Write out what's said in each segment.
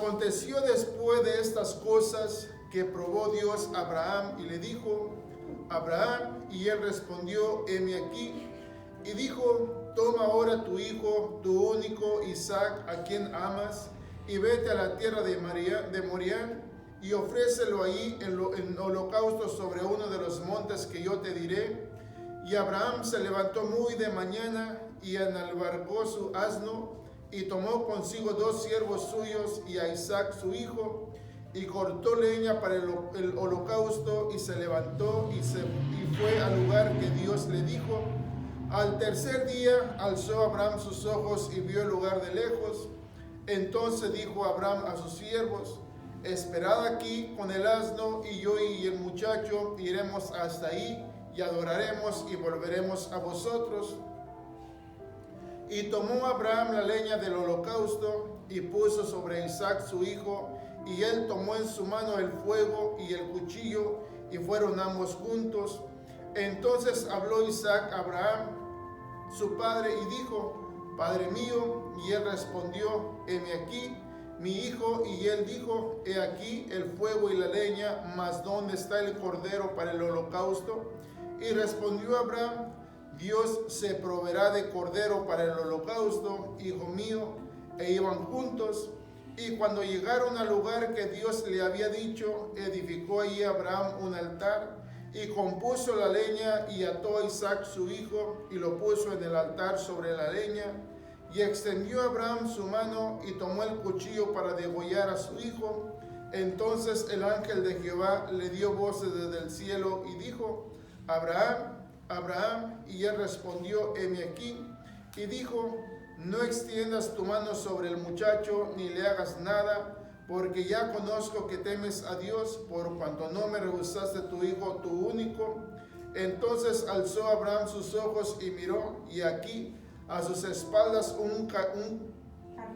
Aconteció después de estas cosas que probó Dios a Abraham y le dijo: Abraham, y él respondió: heme aquí. Y dijo: toma ahora tu hijo, tu único Isaac, a quien amas, y vete a la tierra de Moriah, y ofrécelo ahí en holocausto sobre uno de los montes que yo te diré. Y Abraham se levantó muy de mañana y enalbargó su asno, y tomó consigo 2 siervos suyos y a Isaac su hijo, y cortó leña para el holocausto, y se levantó y fue al lugar que Dios le dijo. Al tercer día alzó Abraham sus ojos y vio el lugar de lejos. Entonces dijo Abraham a sus siervos: esperad aquí con el asno, y yo y el muchacho iremos hasta ahí, y adoraremos y volveremos a vosotros. Y tomó Abraham la leña del holocausto y puso sobre Isaac su hijo, y él tomó en su mano el fuego y el cuchillo, y fueron ambos juntos. Entonces habló Isaac a Abraham, su padre, y dijo: Padre mío. Y él respondió: heme aquí, mi hijo. Y él dijo: he aquí el fuego y la leña, mas ¿dónde está el cordero para el holocausto? Y respondió Abraham: Dios se proveerá de cordero para el holocausto, hijo mío. E iban juntos. Y cuando llegaron al lugar que Dios le había dicho, edificó allí Abraham un altar, y compuso la leña, y ató a Isaac su hijo, y lo puso en el altar sobre la leña. Y extendió Abraham su mano, y tomó el cuchillo para degollar a su hijo. Entonces el ángel de Jehová le dio voces desde el cielo, y dijo: Abraham, Abraham. Y él respondió: heme aquí. Y dijo: no extiendas tu mano sobre el muchacho, ni le hagas nada, porque ya conozco que temes a Dios, por cuanto no me rehusaste tu hijo, tu único. Entonces alzó Abraham sus ojos y miró, y aquí a sus espaldas un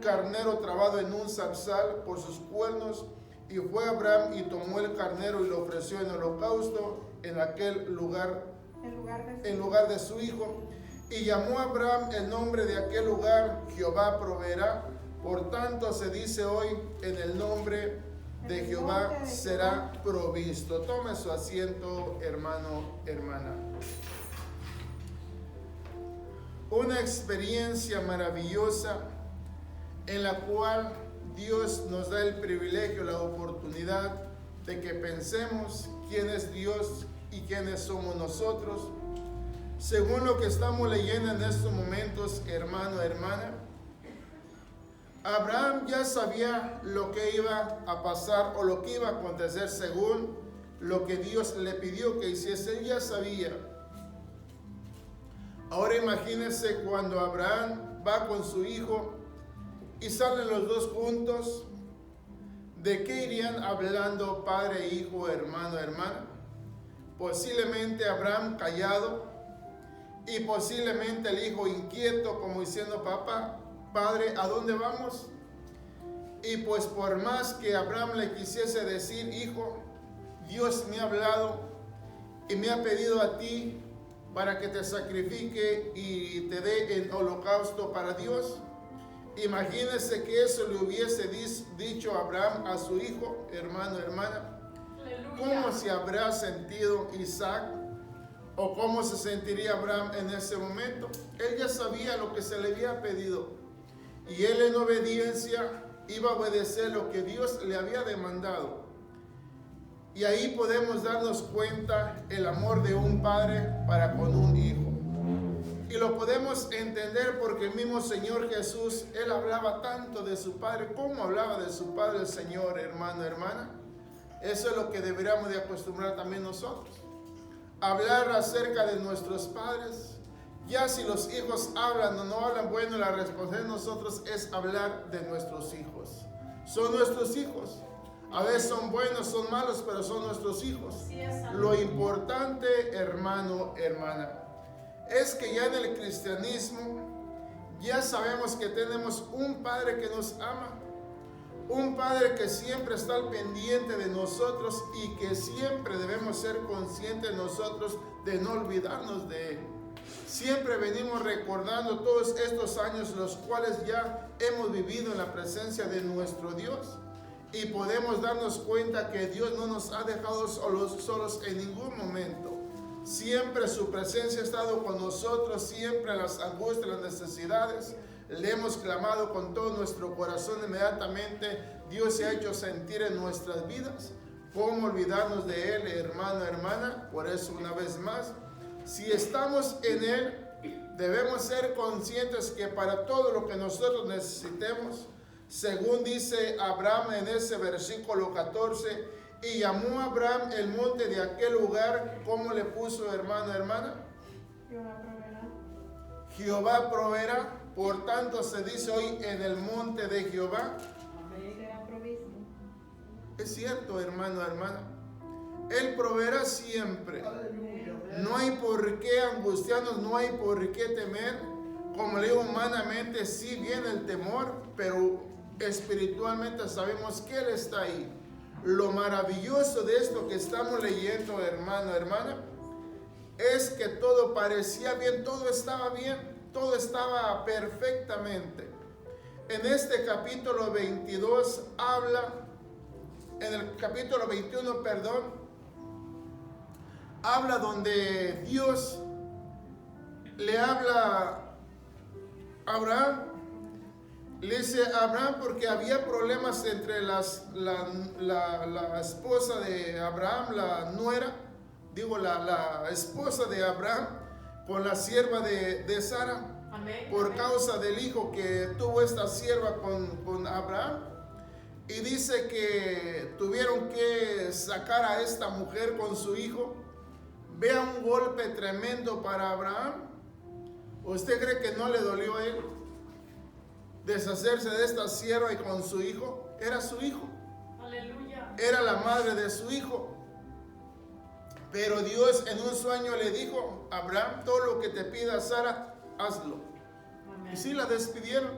carnero trabado en un zarzal por sus cuernos. Y fue Abraham y tomó el carnero y lo ofreció en holocausto en aquel lugar, en lugar de su hijo. Y llamó a Abraham el nombre de aquel lugar: Jehová proveerá. Por tanto se dice hoy: en el nombre de Jehová será provisto. Tome su asiento, hermano, hermana. Una experiencia maravillosa en la cual Dios nos da el privilegio, la oportunidad de que pensemos quién es Dios y quiénes somos nosotros. Según lo que estamos leyendo en estos momentos, hermano, hermana, Abraham ya sabía lo que iba a pasar o lo que iba a acontecer según lo que Dios le pidió que hiciese. Él ya sabía. Ahora imagínense cuando Abraham va con su hijo y salen los dos juntos. ¿De qué irían hablando padre, hijo, hermano, hermana? Posiblemente Abraham callado, y posiblemente el hijo inquieto, como diciendo: papá, padre, ¿a dónde vamos? Y pues por más que Abraham le quisiese decir: hijo, Dios me ha hablado y me ha pedido a ti para que te sacrifique y te dé el holocausto para Dios. Imagínese que eso le hubiese dicho Abraham a su hijo, hermano, hermana. Aleluya. ¿Cómo se habrá sentido Isaac? ¿O cómo se sentiría Abraham en ese momento? Él ya sabía lo que se le había pedido, y él en obediencia iba a obedecer lo que Dios le había demandado. Y ahí podemos darnos cuenta el amor de un padre para con un hijo. Y lo podemos entender porque el mismo Señor Jesús, Él hablaba tanto de su Padre. ¿Cómo hablaba de su Padre el Señor, hermano, hermana? Eso es lo que deberíamos de acostumbrar también nosotros. Hablar acerca de nuestros padres. Ya si los hijos hablan o no hablan, bueno, la responsabilidad de nosotros es hablar de nuestros hijos. Son nuestros hijos. A veces son buenos, son malos, pero son nuestros hijos. Lo importante, hermano, hermana, es que ya en el cristianismo ya sabemos que tenemos un Padre que nos ama, un Padre que siempre está al pendiente de nosotros y que siempre debemos ser conscientes nosotros de no olvidarnos de Él. Siempre venimos recordando todos estos años los cuales ya hemos vivido en la presencia de nuestro Dios. Y podemos darnos cuenta que Dios no nos ha dejado solos en ningún momento. Siempre su presencia ha estado con nosotros, siempre en las angustias, las necesidades. Le hemos clamado con todo nuestro corazón, inmediatamente Dios se ha hecho sentir en nuestras vidas. ¿Cómo olvidarnos de Él, hermano, hermana? Por eso, una vez más, si estamos en Él, debemos ser conscientes que para todo lo que nosotros necesitemos, según dice Abraham en ese versículo 14, y llamó a Abraham el monte de aquel lugar, ¿cómo le puso, hermano, hermana? Jehová proveerá. Jehová proveerá. Por tanto se dice hoy en el monte de Jehová. Será provisto. Es cierto, hermano, hermana. Él proveerá siempre. No hay por qué angustiarnos, no hay por qué temer. Como le digo, humanamente sí viene el temor, pero espiritualmente sabemos que Él está ahí. Lo maravilloso de esto que estamos leyendo, hermano, hermana, es que todo parecía bien, todo estaba bien. Todo estaba perfectamente. En este capítulo 22 habla, en el capítulo 21, perdón, habla donde Dios le habla a Abraham. Le dice a Abraham porque había problemas entre la esposa de Abraham, la nuera, la esposa de Abraham, con la sierva de Sara. Amén. Por Amén. causa del hijo que tuvo esta sierva con Abraham. Y dice que tuvieron que sacar a esta mujer con su hijo. Vea un golpe tremendo para Abraham. ¿Usted cree que no le dolió a él deshacerse de esta sierva y con su hijo? Era su hijo. Aleluya. Era la madre de su hijo. Pero Dios en un sueño le dijo: Abraham, todo lo que te pida Sara, hazlo. Amén. Y sí la despidieron.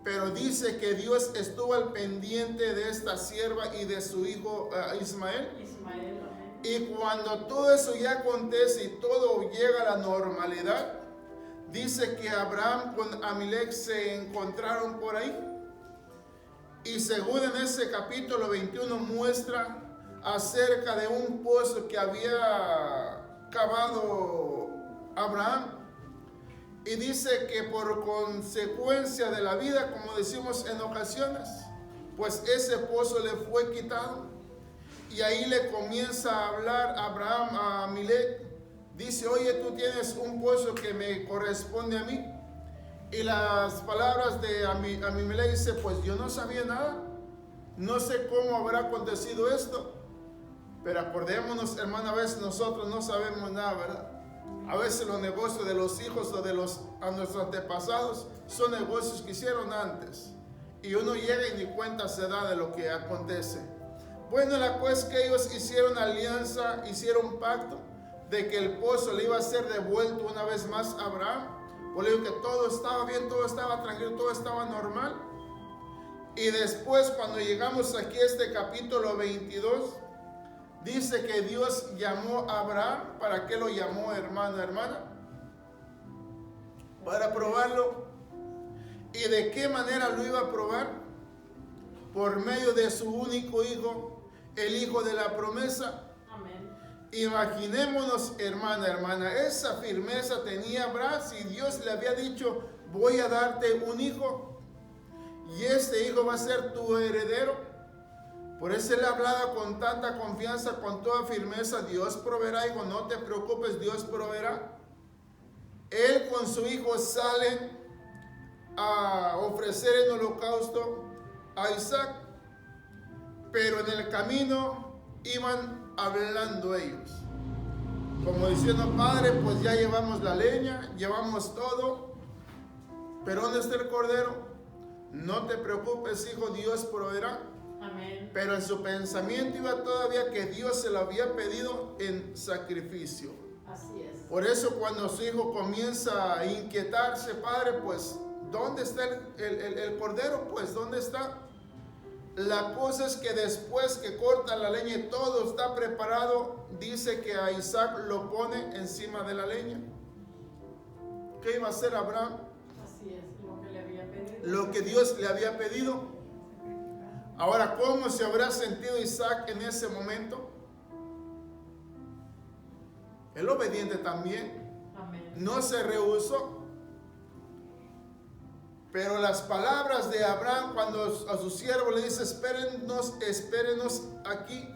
Pero dice que Dios estuvo al pendiente de esta sierva y de su hijo Ismael. Ismael, amén. Y cuando todo eso ya acontece y todo llega a la normalidad, dice que Abraham con Amalek se encontraron por ahí. Y según en ese capítulo 21 muestra acerca de un pozo que había cavado Abraham. Y dice que por consecuencia de la vida, como decimos en ocasiones, pues ese pozo le fue quitado. Y ahí le comienza a hablar Abraham a Amalek. Dice: oye, tú tienes un pozo que me corresponde a mí. Y las palabras de Amalek dice: pues yo no sabía nada. No sé cómo habrá acontecido esto. Pero acordémonos, hermano, a veces nosotros no sabemos nada, ¿verdad? A veces los negocios de los hijos o de a nuestros antepasados son negocios que hicieron antes. Y uno llega y ni cuenta se da de lo que acontece. Bueno, la cosa es que ellos hicieron alianza, hicieron pacto de que el pozo le iba a ser devuelto una vez más a Abraham. Por eso que todo estaba bien, todo estaba tranquilo, todo estaba normal. Y después, cuando llegamos aquí a este capítulo 22, dice que Dios llamó a Abraham. ¿Para qué lo llamó, hermano, hermana? Para probarlo. ¿Y de qué manera lo iba a probar? Por medio de su único hijo, el hijo de la promesa. Amén. Imaginémonos, hermana, hermana, esa firmeza tenía Abraham. Si Dios le había dicho: voy a darte un hijo, y este hijo va a ser tu heredero. Por eso él hablaba con tanta confianza, con toda firmeza: Dios proveerá, hijo, no te preocupes, Dios proveerá. Él con su hijo salen a ofrecer en holocausto a Isaac, pero en el camino iban hablando ellos, como diciendo: Padre, pues ya llevamos la leña, llevamos todo, pero ¿dónde está el cordero? No te preocupes, hijo, Dios proveerá. Amén. Pero en su pensamiento iba todavía que Dios se lo había pedido en sacrificio. Así es. Por eso cuando su hijo comienza a inquietarse: Padre, pues ¿dónde está el cordero? Pues ¿dónde está? La cosa es que después que corta la leña y todo está preparado, dice que a Isaac lo pone encima de la leña. ¿Qué iba a hacer Abraham? Así es, lo que le había pedido. Lo que Dios le había pedido. Ahora, ¿cómo se habrá sentido Isaac en ese momento? El obediente también. Amén. No se rehusó. Pero las palabras de Abraham cuando a su siervo le dice, espérenos aquí.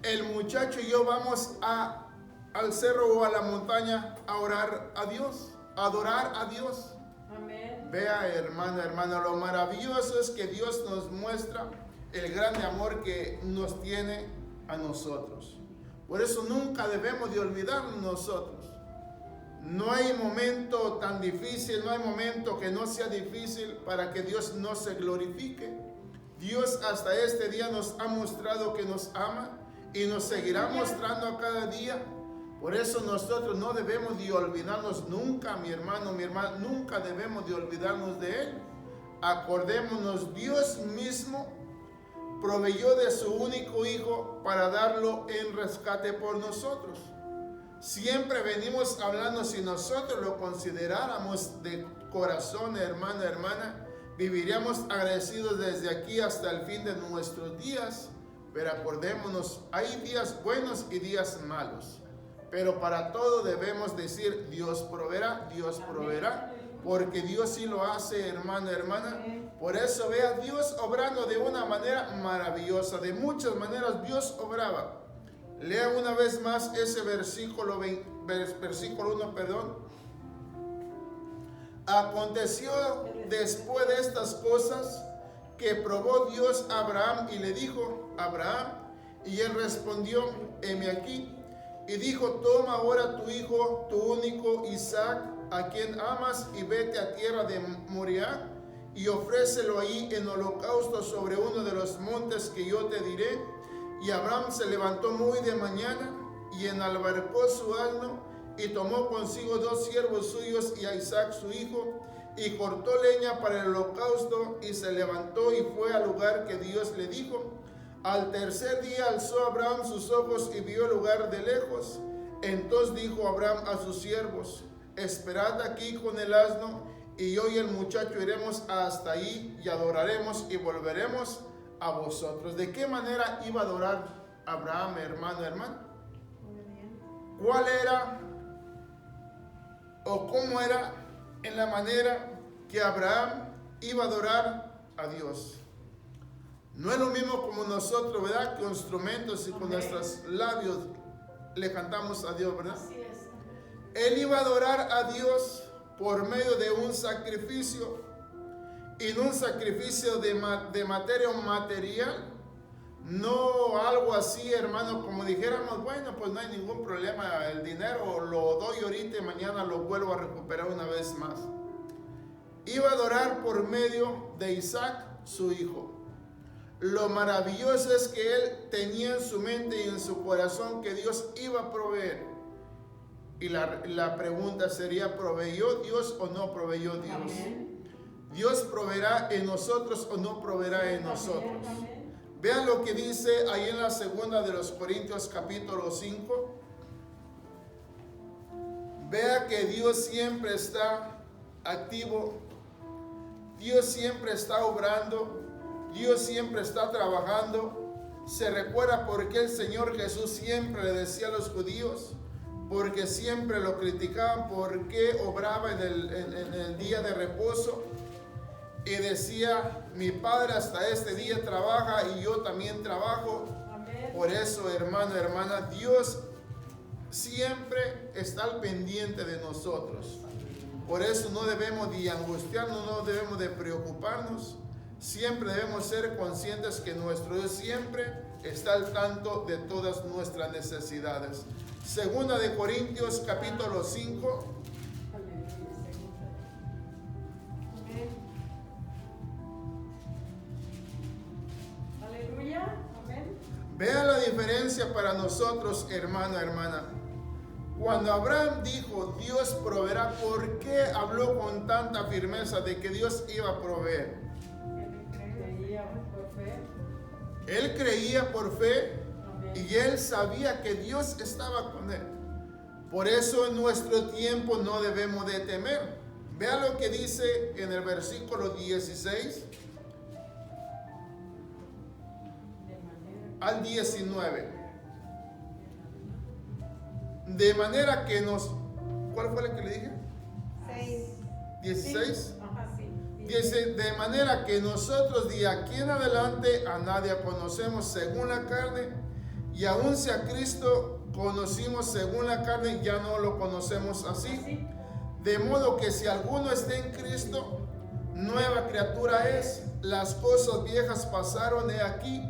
El muchacho y yo vamos al cerro o a la montaña a orar a Dios, a adorar a Dios. Amén. Vea, hermana, lo maravilloso es que Dios nos muestra el grande amor que nos tiene a nosotros. Por eso nunca debemos de olvidarnos nosotros. No hay momento tan difícil, no hay momento que no sea difícil para que Dios no se glorifique. Dios hasta este día nos ha mostrado que nos ama y nos seguirá mostrando a cada día. Por eso nosotros no debemos de olvidarnos nunca, mi hermano, nunca debemos de olvidarnos de Él. Acordémonos, Dios mismo proveyó de su único hijo para darlo en rescate por nosotros. Siempre venimos hablando, si nosotros lo consideráramos de corazón, hermana, viviríamos agradecidos desde aquí hasta el fin de nuestros días. Pero acordémonos, hay días buenos y días malos. Pero para todo debemos decir, Dios proveerá, porque Dios sí lo hace, hermana. Por eso vea a Dios obrando de una manera maravillosa, de muchas maneras Dios obraba. Lea una vez más ese versículo 1, Aconteció después de estas cosas que probó Dios a Abraham y le dijo, Abraham, y él respondió, heme aquí. Y dijo, toma ahora tu hijo, tu único Isaac, a quien amas, y vete a tierra de Moriah, y ofrécelo ahí en holocausto sobre uno de los montes que yo te diré. Y Abraham se levantó muy de mañana, y enalbarcó su asno, y tomó consigo 2 siervos suyos y a Isaac su hijo, y cortó leña para el holocausto, y se levantó y fue al lugar que Dios le dijo. Al tercer día alzó Abraham sus ojos y vio el lugar de lejos. Entonces dijo Abraham a sus siervos, esperad aquí con el asno, y yo y el muchacho iremos hasta ahí y adoraremos y volveremos a vosotros. ¿De qué manera iba a adorar Abraham, hermano? ¿Cuál era o cómo era en la manera que Abraham iba a adorar a Dios? No es lo mismo como nosotros, ¿verdad? Con instrumentos y con nuestros labios le cantamos a Dios, ¿verdad? Así es. Él iba a adorar a Dios por medio de un sacrificio, y no un sacrificio de materia material, no algo así, hermano, como dijéramos, bueno, pues no hay ningún problema, el dinero lo doy ahorita y mañana lo vuelvo a recuperar una vez más. Iba a adorar por medio de Isaac, su hijo. Lo maravilloso es que él tenía en su mente y en su corazón que Dios iba a proveer. Y la pregunta sería, ¿proveyó Dios o no proveyó Dios? Amén. ¿Dios proveerá en nosotros o no proveerá en nosotros? Amén. Vean lo que dice ahí en la segunda de los Corintios capítulo 5. Vea que Dios siempre está activo, Dios siempre está obrando, Dios siempre está trabajando. Se recuerda por qué el Señor Jesús siempre le decía a los judíos, porque siempre lo criticaban, porque obraba en el día de reposo. Y decía, mi Padre hasta este día trabaja y yo también trabajo. Amén. Por eso, hermana, Dios siempre está al pendiente de nosotros. Por eso no debemos de angustiarnos, no debemos de preocuparnos. Siempre debemos ser conscientes que nuestro Dios siempre está al tanto de todas nuestras necesidades. Segunda de Corintios capítulo 5. Aleluya. Amén. Vean la diferencia para nosotros, hermana. Cuando Abraham dijo, Dios proveerá, ¿por qué habló con tanta firmeza de que Dios iba a proveer? Él creía por fe y él sabía que Dios estaba con él. Por eso en nuestro tiempo no debemos de temer. Vean lo que dice en el versículo 16. al 19. De manera que nos... ¿Cuál fue la que le dije? 16. Ajá, sí. Dice, de manera que nosotros de aquí en adelante a nadie conocemos según la carne, y aun si a Cristo conocimos según la carne, ya no lo conocemos así. De modo que si alguno está en Cristo, nueva criatura es. Las cosas viejas pasaron, he aquí,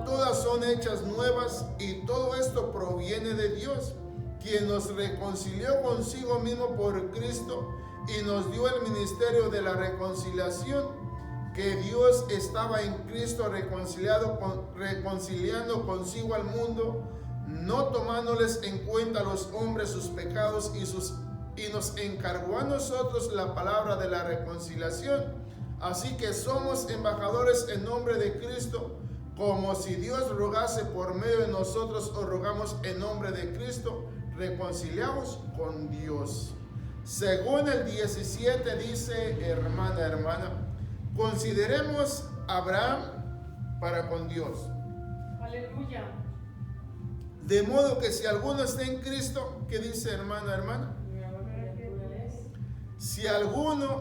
todas son hechas nuevas, y todo esto proviene de Dios, quien nos reconcilió consigo mismo por Cristo y nos dio el ministerio de la reconciliación, que Dios estaba en Cristo reconciliando consigo al mundo, no tomándoles en cuenta a los hombres sus pecados, y nos encargó a nosotros la palabra de la reconciliación. Así que somos embajadores en nombre de Cristo, como si Dios rogase por medio de nosotros, os rogamos en nombre de Cristo, reconciliados con Dios. Según el 17 dice, hermana, consideremos a Abraham para con Dios. Aleluya. De modo que si alguno está en Cristo, ¿qué dice hermana?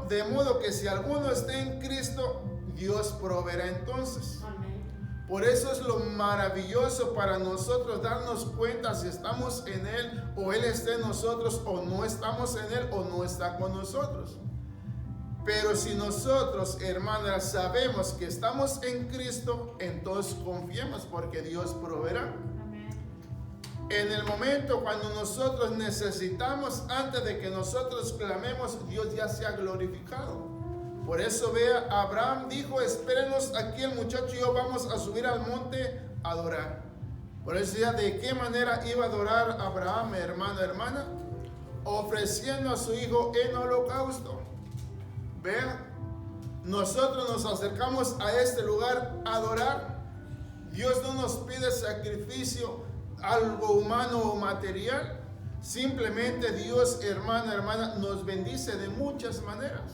De modo que si alguno está en Cristo, Dios proveerá entonces. Por eso es lo maravilloso para nosotros darnos cuenta si estamos en Él, o Él está en nosotros, o no estamos en Él, o no está con nosotros. Pero si nosotros, hermanas, sabemos que estamos en Cristo, entonces confiemos, porque Dios proveerá. En el momento cuando nosotros necesitamos, antes de que nosotros clamemos, Dios ya se ha glorificado. Por eso vea, Abraham dijo, espérenos aquí el muchacho y yo vamos a subir al monte a adorar. Por eso ya, ¿de qué manera iba a adorar Abraham, hermana? Ofreciendo a su hijo en holocausto. Vea, nosotros nos acercamos a este lugar a adorar. Dios no nos pide sacrificio, algo humano o material. Simplemente Dios, hermana, nos bendice de muchas maneras.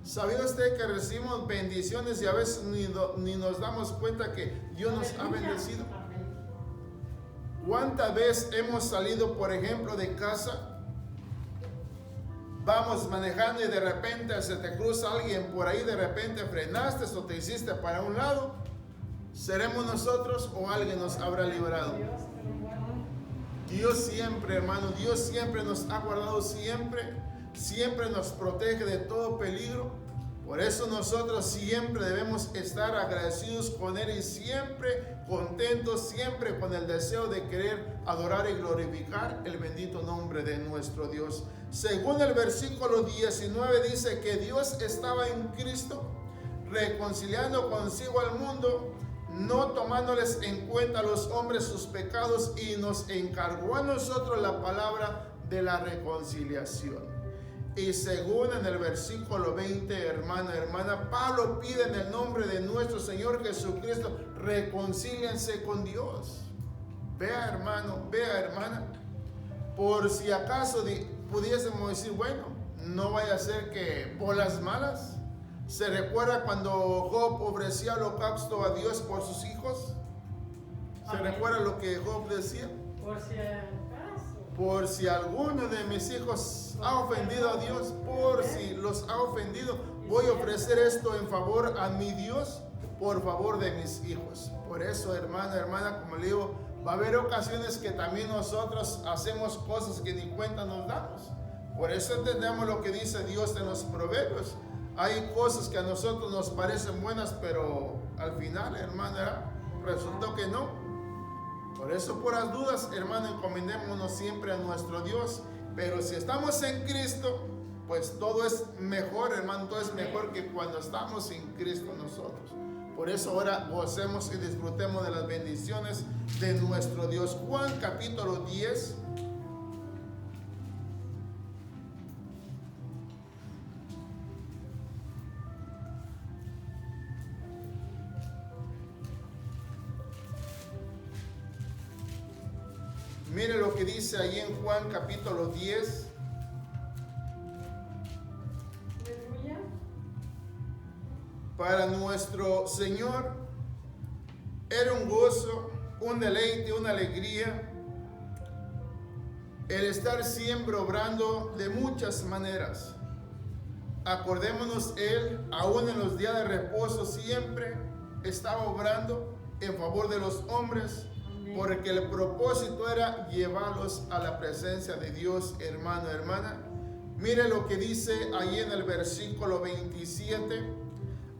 ¿Sabía usted que recibimos bendiciones y a veces ni nos damos cuenta que Dios nos ha bendecido? ¿Cuántas veces hemos salido, por ejemplo, de casa? Vamos manejando y de repente se te cruza alguien por ahí, de repente frenaste o te hiciste para un lado. ¿Seremos nosotros o alguien nos habrá librado? Dios siempre, hermano, Dios siempre nos ha guardado, siempre nos protege de todo peligro. Por eso nosotros siempre debemos estar agradecidos con Él y siempre contentos, siempre con el deseo de querer adorar y glorificar el bendito nombre de nuestro Dios. Según el versículo 19 dice que Dios estaba en Cristo reconciliando consigo al mundo, no tomándoles en cuenta a los hombres sus pecados, y nos encargó a nosotros la palabra de la reconciliación. Y según en el versículo 20, hermana, Pablo pide en el nombre de nuestro Señor Jesucristo, reconcíliense con Dios. Vea, hermano, vea, hermana, por si acaso pudiésemos decir, bueno, no vaya a ser que por las malas. ¿Se recuerda cuando Job ofrecía holocausto a Dios por sus hijos? ¿Se recuerda lo que Job decía? Por si alguno de mis hijos ha ofendido a Dios, por si los ha ofendido, voy a ofrecer esto en favor a mi Dios, por favor de mis hijos. Por eso, hermana, como le digo, va a haber ocasiones que también nosotros hacemos cosas que ni cuenta nos damos. Por eso entendemos lo que dice Dios en los proverbios. Hay cosas que a nosotros nos parecen buenas, pero al final, hermana, resultó que no. Por eso, por las dudas, hermano, encomendémonos siempre a nuestro Dios. Pero si estamos en Cristo, pues todo es mejor, hermano, todo es mejor que cuando estamos en Cristo nosotros. Por eso ahora gocemos y disfrutemos de las bendiciones de nuestro Dios. Juan capítulo 10. Mire lo que dice ahí en Juan capítulo 10. Para nuestro Señor Era un gozo, un deleite, una alegría el estar siempre obrando de muchas maneras. Acordémonos, Él, aún en los días de reposo, siempre estaba obrando en favor de los hombres, porque el propósito era llevarlos a la presencia de Dios, hermano, hermana. Mire lo que dice ahí en el versículo 27.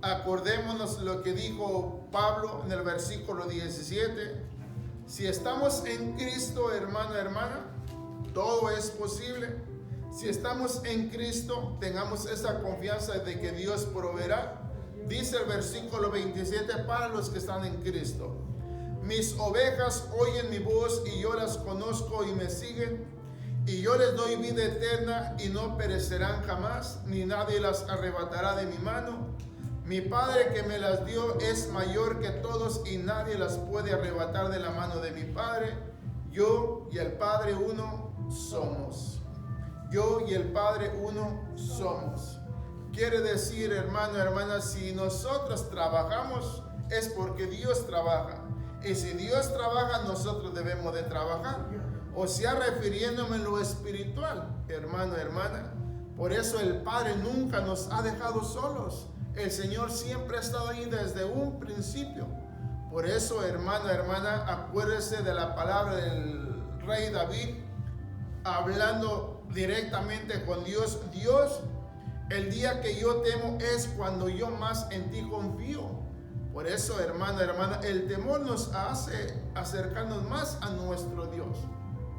Acordémonos lo que dijo Pablo en el versículo 17. Si estamos en Cristo, hermano, hermana, todo es posible. Si estamos en Cristo, tengamos esa confianza de que Dios proveerá. Dice el versículo 27 para los que están en Cristo: mis ovejas oyen mi voz y yo las conozco y me siguen, y yo les doy vida eterna y no perecerán jamás, ni nadie las arrebatará de mi mano. Mi Padre que me las dio es mayor que todos y nadie las puede arrebatar de la mano de mi Padre. Yo y el Padre uno somos. Yo y el Padre uno somos. Quiere decir, hermano, hermana, si nosotros trabajamos es porque Dios trabaja. Y si Dios trabaja, nosotros debemos de trabajar. O sea, refiriéndome en lo espiritual, hermano, hermana. Por eso el Padre nunca nos ha dejado solos. El Señor siempre ha estado ahí desde un principio. Por eso, hermano, hermana, acuérdese de la palabra del rey David, hablando directamente con Dios. Dios, el día que yo temo es cuando yo más en ti confío. Por eso, hermana, hermana, el temor nos hace acercarnos más a nuestro Dios.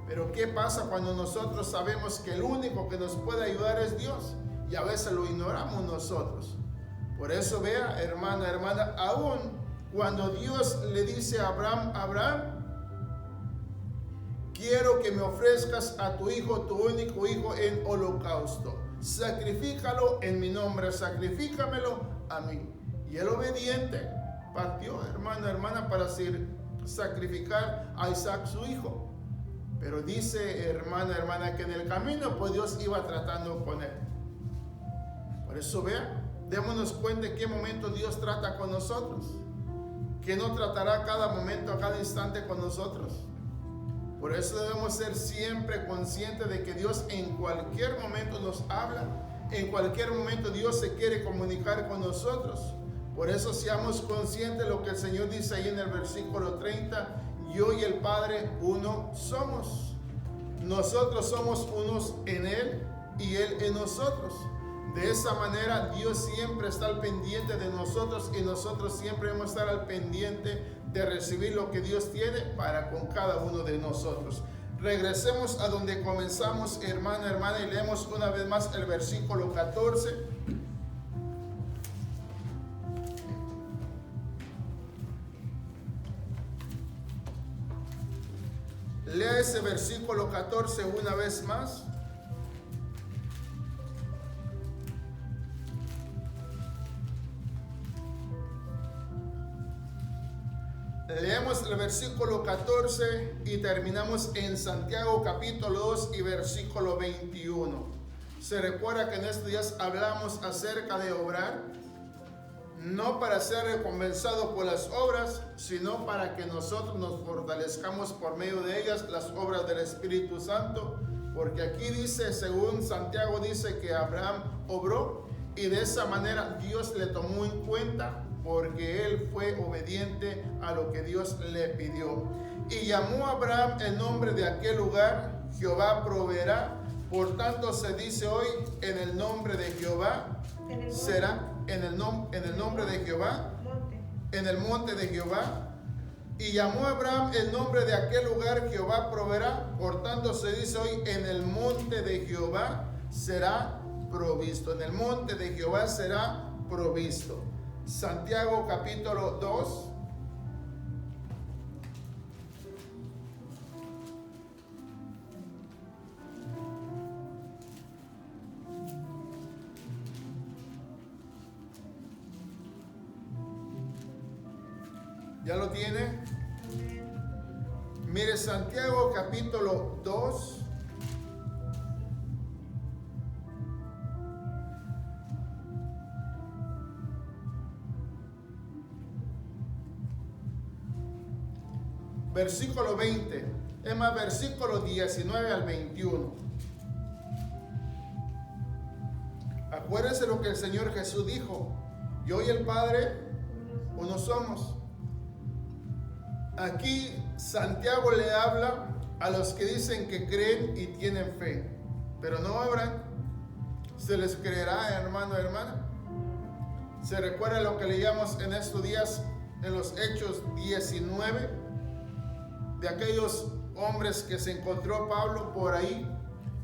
Pero ¿qué pasa cuando nosotros sabemos que el único que nos puede ayudar es Dios? Y a veces lo ignoramos nosotros. Por eso vea, hermana, hermana, aún cuando Dios le dice a Abraham: Abraham, quiero que me ofrezcas a tu hijo, tu único hijo, en holocausto. Sacrifícalo en mi nombre, sacrifícamelo a mí. Y el obediente partió, hermano, hermana, para sacrificar a Isaac, su hijo. Pero dice, hermana, hermana, que en el camino pues Dios iba tratando con él. Por eso vea, démonos cuenta en qué momento Dios trata con nosotros, que no tratará cada momento, a cada instante con nosotros. Por eso debemos ser siempre conscientes de que Dios en cualquier momento nos habla, en cualquier momento Dios se quiere comunicar con nosotros. Por eso seamos conscientes de lo que el Señor dice ahí en el versículo 30, yo y el Padre uno somos. Nosotros somos unos en Él y Él en nosotros. De esa manera Dios siempre está al pendiente de nosotros y nosotros siempre debemos estar al pendiente de recibir lo que Dios tiene para con cada uno de nosotros. Regresemos a donde comenzamos, hermana, hermana, y leemos una vez más el versículo 14. Lea ese versículo 14 una vez más. Leemos el versículo 14 y terminamos en Santiago capítulo 2 y versículo 21. Se recuerda que en estos días hablamos acerca de obrar, no para ser recompensado por las obras, sino para que nosotros nos fortalezcamos por medio de ellas, las obras del Espíritu Santo. Porque aquí dice, según Santiago dice que Abraham obró y de esa manera Dios le tomó en cuenta, porque él fue obediente a lo que Dios le pidió. Y llamó a Abraham el nombre de aquel lugar, Jehová proveerá. Por tanto se dice hoy, en el nombre de Jehová será, en el nombre de Jehová, en el monte de Jehová. Y llamó a Abraham el nombre de aquel lugar, Jehová proveerá. Por tanto se dice hoy, en el monte de Jehová será provisto. En el monte de Jehová será provisto. Santiago capítulo 2. ¿Ya lo tiene? Mire, Santiago capítulo 2. versículo 20, es más, versículo 19 al 21. Acuérdense lo que el Señor Jesús dijo: yo y el Padre uno somos. Aquí Santiago le habla a los que dicen que creen y tienen fe, pero no obran. ¿Se les creerá, hermano, hermana? ¿Se recuerda lo que leíamos en estos días en los Hechos 19? De aquellos hombres que se encontró Pablo por ahí,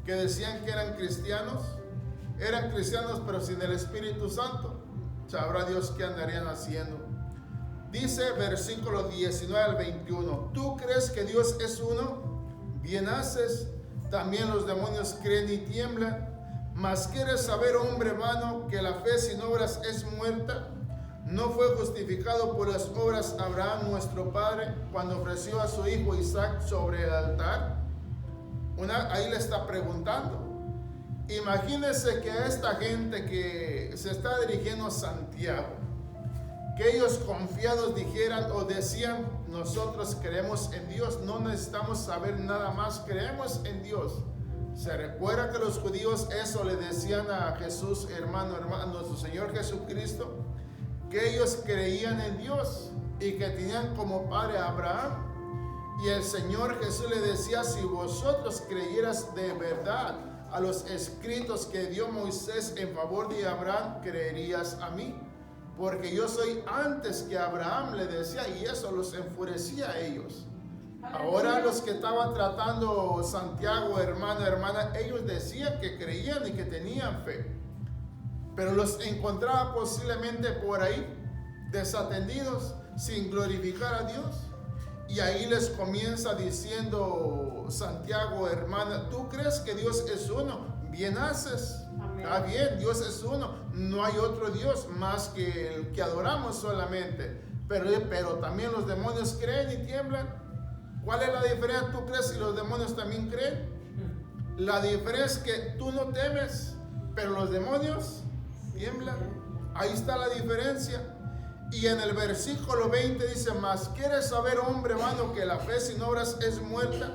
que decían que eran cristianos pero sin el Espíritu Santo. Sabrá Dios qué andarían haciendo. Dice versículo 19 al 21: ¿tú crees que Dios es uno? Bien haces. También los demonios creen y tiemblan. Mas ¿quieres saber, hombre vano, que la fe sin obras es muerta? ¿No fue justificado por las obras Abraham nuestro padre cuando ofreció a su hijo Isaac sobre el altar? Ahí le está preguntando. Imagínense que a esta gente que se está dirigiendo a Santiago, que ellos confiados dijeran o decían: nosotros creemos en Dios, no necesitamos saber nada más, creemos en Dios. Se recuerda que los judíos eso le decían a Jesús, hermano, nuestro Señor Jesucristo, que ellos creían en Dios y que tenían como padre a Abraham. Y el Señor Jesús le decía: si vosotros creyeras de verdad a los escritos que dio Moisés en favor de Abraham, creerías a mí, porque yo soy antes que Abraham, le decía, y eso los enfurecía a ellos. Ahora los que estaban tratando Santiago, hermano, hermana, ellos decían que creían y que tenían fe, pero los encontraba posiblemente por ahí desatendidos, sin glorificar a Dios. Y ahí les comienza diciendo Santiago, hermana: ¿tú crees que Dios es uno? Bien haces. Amén. Está bien, Dios es uno. No hay otro Dios más que el que adoramos solamente. Pero también los demonios creen y tiemblan. ¿Cuál es la diferencia? ¿Tú crees y los demonios también creen? La diferencia es que tú no temes, pero los demonios tiemblan. Ahí está la diferencia. Y en el versículo 20 dice: mas ¿quieres saber, hombre vano, que la fe sin obras es muerta?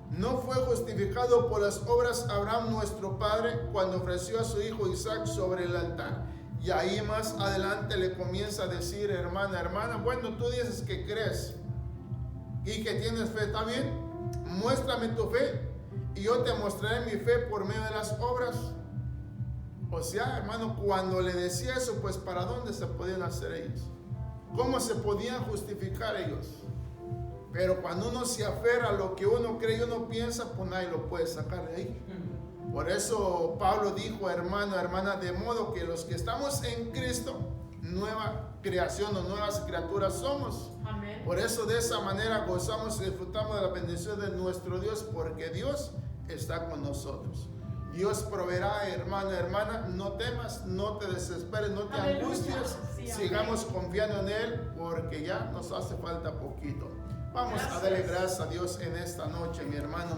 ¿No fue justificado por las obras Abraham nuestro padre cuando ofreció a su hijo Isaac sobre el altar? Y ahí más adelante le comienza a decir: hermana, hermana, bueno, tú dices que crees y que tienes fe, ¿está bien? Muéstrame tu fe y yo te mostraré mi fe por medio de las obras. O sea, hermano, cuando le decía eso, pues ¿para dónde se podían hacer ellos? ¿Cómo se podían justificar ellos? Pero cuando uno se aferra a lo que uno cree y uno piensa, pues nadie lo puede sacar de ahí. Por eso Pablo dijo: hermano, hermana, de modo que los que estamos en Cristo, nueva creación o nuevas criaturas somos. Amén. Por eso de esa manera gozamos y disfrutamos de la bendición de nuestro Dios, porque Dios está con nosotros. Dios proveerá, hermano, hermana, no temas, no te desesperes, no te angusties, sí, sigamos confiando en Él, porque ya nos hace falta poquito. Vamos a darle gracias a Dios en esta noche, mi hermano.